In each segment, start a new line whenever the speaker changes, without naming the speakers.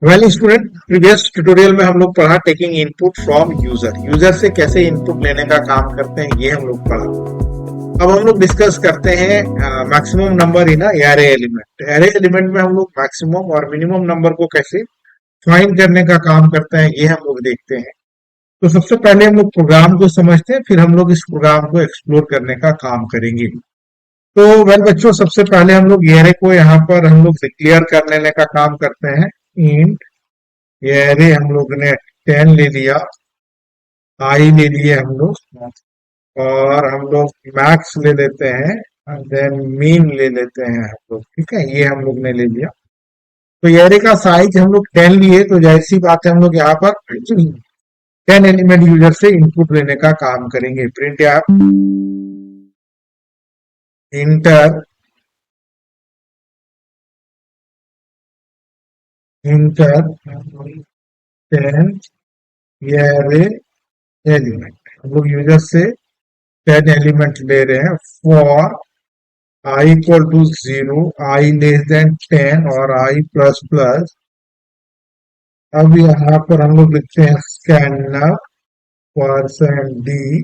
Well student, previous tutorial में हम लोग पढ़ा taking input from user. User से कैसे इनपुट लेने का काम करते हैं ये हम लोग पढ़ा। अब हम लोग डिस्कस करते हैं maximum number in array element. Array element में हम लोग मैक्सिमम और मिनिमम नंबर को कैसे फाइंड करने का काम करते हैं ये हम लोग देखते हैं। तो सबसे पहले हम लोग प्रोग्राम को समझते हैं, फिर हम लोग इस प्रोग्राम को एक्सप्लोर करने का काम करेंगे। तो वेल बच्चों, सबसे पहले हम लोग एरे को यहाँ पर हम लोग डिक्लेयर कर लेने का काम करते हैं। इंट ये एरे हम लोग ने 10 ले लिया, आई ले लिए हम लोग, और हम लोग मैक्स ले लेते हैं, देन मीन ले लेते हैं हम लोग। ठीक है, ये हम लोग ने ले लिया। तो ये एरे का साइज हम लोग 10 लिए, तो जाहिर सी बात है हम लोग यहाँ पर 10 एलिमेंट यूजर से इनपुट लेने का काम करेंगे। प्रिंट ऐप इंटर इंटर 10 ये एरे एलिमेंट हम लोग यूजर से 10 एलिमेंट ले रहे हैं for I equal to 0, I less than 10 और I प्लस प्लस। अब यहाँ पर हम लोग लिखते हैं स्कैनर परसेंट डी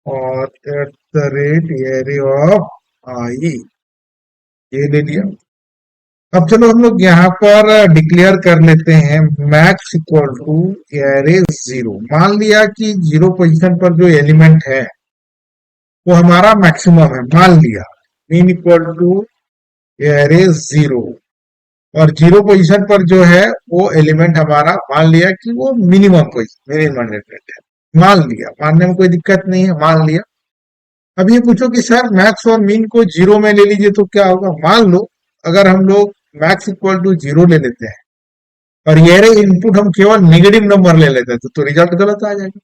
और at the rate array of I, ये ले लिया। अब चलो हम लोग यहाँ पर डिक्लेयर कर लेते हैं मैक्स इक्वल टू एरे 0। मान लिया कि 0 पोजीशन पर जो एलिमेंट है वो हमारा मैक्सिमम है, मान लिया। मीन इक्वल टू एरे 0 और 0 पोजीशन पर जो है वो एलिमेंट हमारा मान लिया कि वो मिनिमम पोजीशन मिनिमम एलिमेंट है। मान लिया, मानने में कोई दिक्कत नहीं है, मान लिया। अब ये पूछो कि सर मैक्स और मीन को 0 में ले लीजिए तो क्या होगा। मान लो अगर हम लोग मैक्स इक्वल टू 0 ले लेते हैं और ये इनपुट हम केवल नेगेटिव नंबर ले लेते हैं तो रिजल्ट गलत आ जाएगा।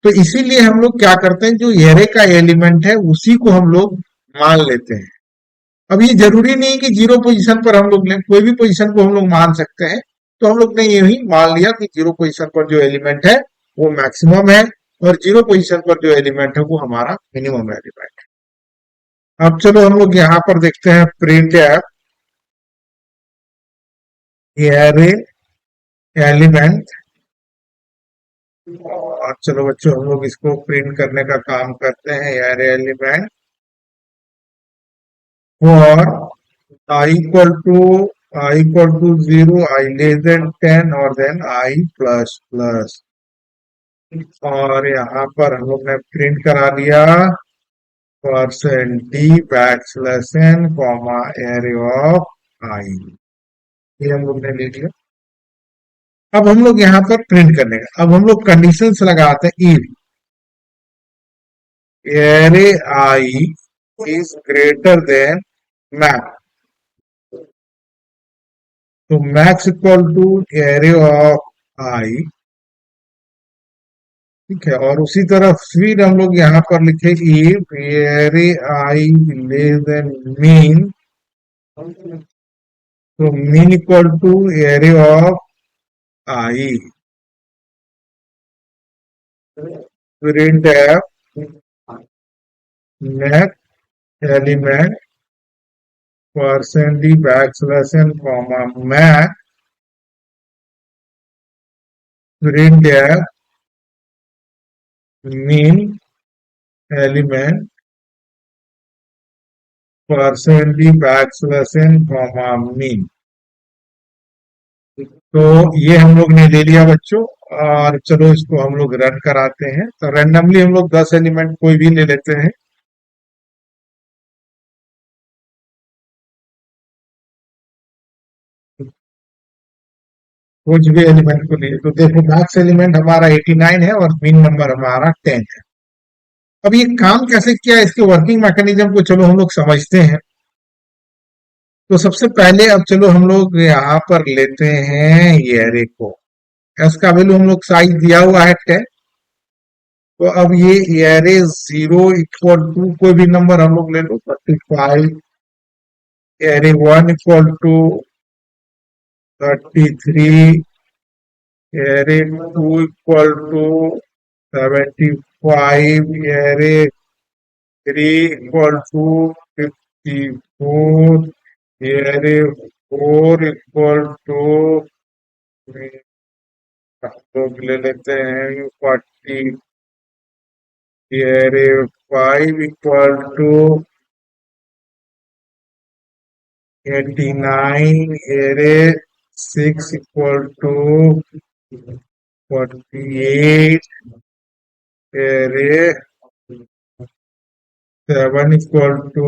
तो इसीलिए हम लोग क्या करते हैं, जो एरे का एलिमेंट है उसी को हम लोग मान लेते हैं। अब ये जरूरी नहीं कि 0 पोजीशन पर हम लोग लें, कोई भी पोजीशन को हम लोग मान सकते हैं। तो हम लोग ने यही मान लिया कि 0 पोजीशन पर जो एलिमेंट है वो मैक्सिमम है और 0 पोजीशन पर जो एलिमेंट है वो हमारा मिनिमम एलिमेंट है। अब चलो हम लोग यहाँ पर देखते हैं प्रिंट एरे एलिमेंट। और चलो बच्चों हम लोग इसको प्रिंट करने का काम करते हैं। एरे एलिमेंट और I equal to 0, I less than 10 और देन I प्लस प्लस। और यहाँ पर हम लोग ने प्रिंट करा दिया percent D back slash N comma array of I, ये हम लोग ने ले लिया। अब हम लोग यहाँ पर प्रिंट करने का, अब हम लोग कंडीशंस लगाते हैं। If array I is greater than max, तो max equal to array of I. ठीक है, और उसी तरह फिर हम लोग यहाँ पर लिखे if array I less than mean, तो mean equal to array of I. Print F next element percent D back slash N comma max. Print F mean element percent D back slash N comma mean. तो ये हम लोग ने ले लिया बच्चों। और चलो इसको हम लोग रन कराते हैं। तो रैंडमली हम लोग 10 एलिमेंट कोई भी ले लेते हैं। कुछ भी एलिमेंट को लिए तो देखो मैक्स एलिमेंट हमारा 89 है और मीन नंबर हमारा 10 है। अब ये काम कैसे किया, इसके वर्किंग मैकेनिज्म को चलो हम लोग समझते हैं। तो सबसे पहले अब चलो हम लोग यहाँ पर लेते हैं ये एरे को। एस का वैल्यू हम लोग साइज दिया हुआ है 10। तो अब ये एरे 0 इक्वल टू कोई भी नंबर हम लोग ले लो 35, array 1 equal to 33, array 2 equal to 75, array 3 equal to 54, array 4 equal to हम लोग ले लेते हैं 40, अरे 5 इक्वल टू 89, अरे 6 इक्वल टू 48, अरे 7 इक्वल टू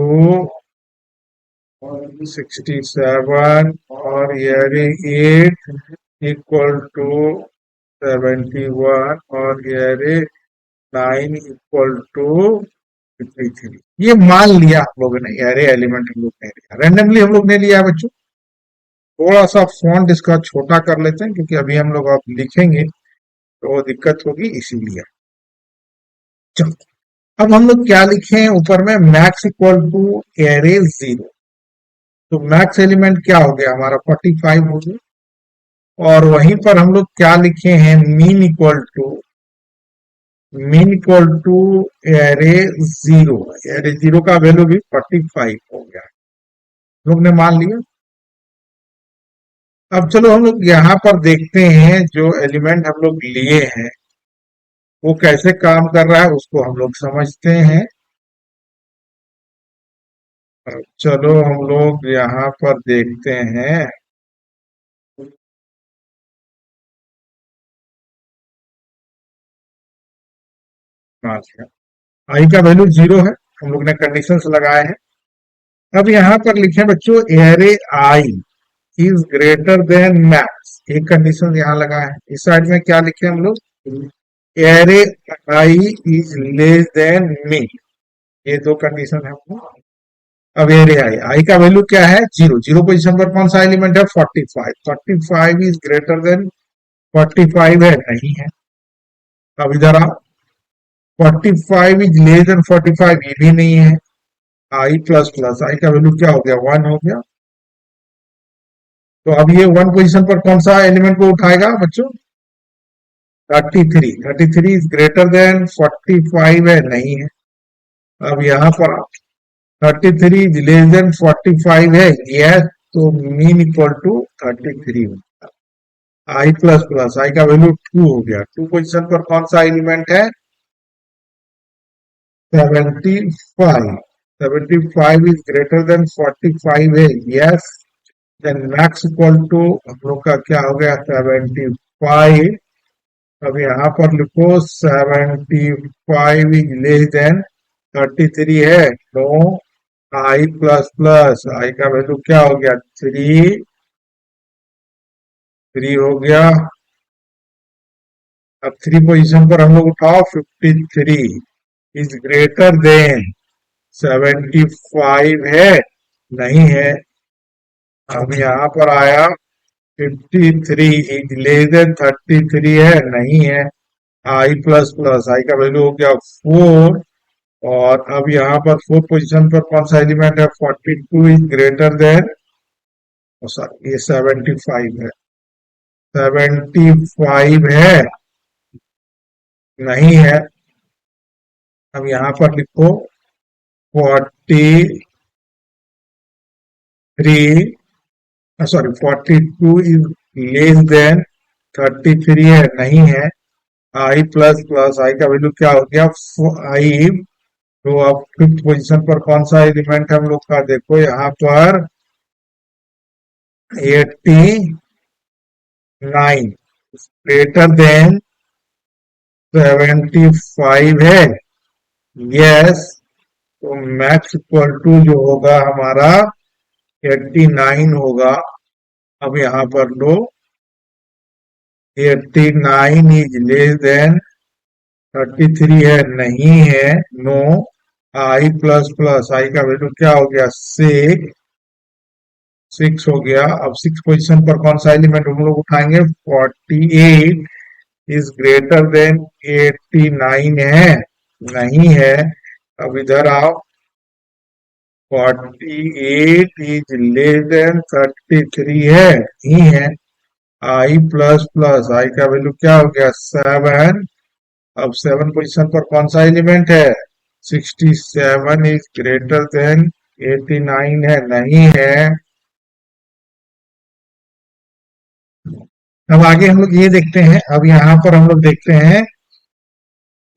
67 और अरे 8 इक्वल टू 71 और अरे 9 इक्वल टू 53। ये मान लिया हम लोगों ने, अरे एलिमेंट हम लोग ने लिया, रैंडमली हम लोग ने लिया बच्चों। थोड़ा सा फॉन्ट इसका छोटा कर लेते हैं क्योंकि अभी हम लोग अब लिखेंगे तो दिक्कत होगी, इसीलिए। चलो, अब हम लोग क्या लिखे हैं ऊपर में, मैक्स इक्वल टू एरे 0। तो मैक्स एलिमेंट क्या हो गया हमारा, 45 हो गया। और वहीं पर हम लोग क्या लिखे हैं, mean equal to array 0। Array 0 का वैल्यू भी 45 हो गया, हम लोग ने मान लिया। अब चलो हम लोग यहाँ पर देखते हैं जो एलिमेंट हम लोग लिए हैं वो कैसे काम कर रहा है, उसको हम लोग समझते हैं। अब चलो हम लोग यहाँ पर देखते हैं। आई का वैल्यू 0 है, हम लोग ने कंडीशंस लगाए हैं। अब यहाँ पर लिखे बच्चों, array I is greater than max, एक कंडीशन यहाँ लगा है। इस साइड में क्या लिखे हम लोग, array I is less than me, ये दो कंडीशन है। अब एरे आई का वैल्यू क्या है, 0। 0 पोजीशन पर कौन सा एलिमेंट है, 45। 45 इज ग्रेटर देन 45 है, नहीं है। अब इधर आओ, 45 इज लेस देन 45, ये भी नहीं है। आई प्लस प्लस आई का वैल्यू क्या हो गया, 1 हो गया। तो अब ये 1 पोजीशन पर कौन सा एलिमेंट को उठाएगा बच्चों, 33। 33 इज ग्रेटर देन 45 है, नहीं है। अब यहाँ पर 33 इज लेस देन 45 है, यस। तो मीन इक्वल टू 33 होगा। आई प्लस प्लस आई का वैल्यू 2 हो गया। 2 पोजीशन पर कौन सा एलिमेंट है, 75। 75 इज ग्रेटर देन 45 है, yes. Then max equal to हम लोग का क्या हो गया, 75। अब यहाँ पर लिखो 75 इज लेस देन 33 है, नो। आई प्लस प्लस आई का वैल्यू क्या हो गया, 3। 3 हो गया। अब 3 पोजीशन पर हम लोग उठाओ, 53 इज ग्रेटर देन 75 है, नहीं है। अब यहाँ पर आया 53 इज लेस देन 33 है, नहीं है। आई प्लस प्लस आई का वैल्यू हो गया 4। और अब यहाँ पर 4 पोजीशन पर कौन सा एलिमेंट है, 42 इज ग्रेटर देन, सॉरी ये 75 है, 75 है, नहीं है। अब यहाँ पर लिखो 43, सॉरी 42 इज लेस देन 33 है, नहीं है। आई प्लस प्लस आई का वैल्यू क्या हो गया, 5। तो अब 5th पोजीशन पर कौन सा एलिमेंट है हम लोग का, देखो यहाँ पर 89 ग्रेटर देन 75 है, यस। तो मैक्स इक्वल टू जो होगा हमारा 89 होगा। अब यहाँ पर लो, 89 इज लेस देन 33 है, नहीं है, नो। आई प्लस प्लस आई का वैल्यू क्या हो गया, 6। 6 हो गया। अब 6 पोजीशन पर कौन सा एलिमेंट हम लोग उठाएंगे, 48 इज ग्रेटर देन 89 है, नहीं है। अब इधर आओ, 48 इज लेस देन 33 है, नहीं है। आई प्लस प्लस आई का वैल्यू क्या हो गया, 7। अब 7 पोजीशन पर कौन सा एलिमेंट है, 67 इज ग्रेटर देन 89 है, नहीं है। अब आगे हम लोग ये देखते हैं, अब यहाँ पर हम लोग देखते हैं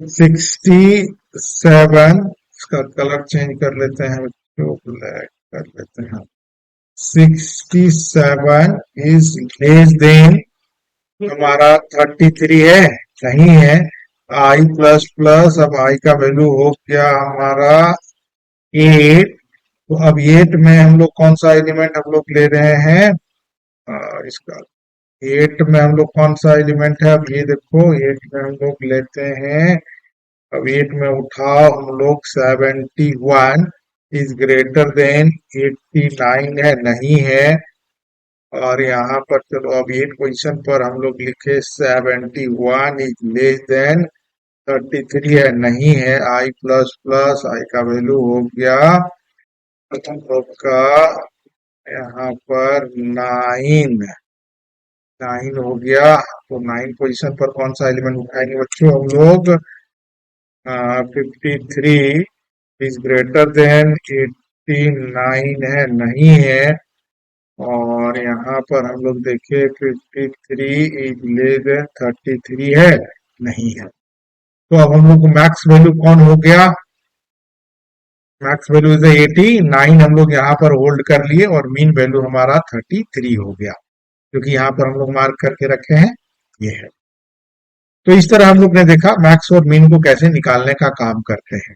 67, इसका कलर चेंज कर लेते हैं, जो ब्लैक कर लेते हैं। 67 इज लेस देन, हमारा 33 है, नहीं है। आई प्लस प्लस, अब आई का वैल्यू हो गया हमारा 8। तो अब 8 में हम लोग कौन सा एलिमेंट हम लोग ले रहे हैं, इसका 8 में हम लोग कौन सा एलिमेंट है, अब ये देखो 8 में हम लोग लेते हैं, अब 8 में उठाओ हम लोग 71 इज ग्रेटर देन 89 है, नहीं है। और यहाँ पर चलो अब 8 पोजीशन पर हम लोग लिखे 71 इज लेस देन 33 है, नहीं है। आई प्लस प्लस, आई का वैल्यू हो गया आपका यहाँ पर 9 हो गया। तो 9 पोजीशन पर कौन सा एलिमेंट उठाएंगे बच्चों हम लोग, 53 इज ग्रेटर देन 89 है, नहीं है। और यहाँ पर हम लोग देखे 53 इज लेस देन 33 है, नहीं है। तो अब हम लोग को मैक्स वैल्यू कौन हो गया, मैक्स वैल्यू इज 89, हम लोग यहाँ पर होल्ड कर लिए, और मीन वैल्यू हमारा 33 हो गया, क्योंकि यहाँ पर हम लोग मार्क करके रखे हैं, ये है। तो इस तरह हम लोग ने देखा मैक्स और मीन को कैसे निकालने का काम करते हैं।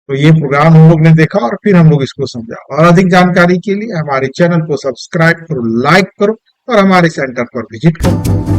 तो ये प्रोग्राम हम लोग ने देखा और फिर हम लोग इसको समझा। और अधिक जानकारी के लिए हमारे चैनल को सब्सक्राइब करो, लाइक करो और हमारे सेंटर पर विजिट करो।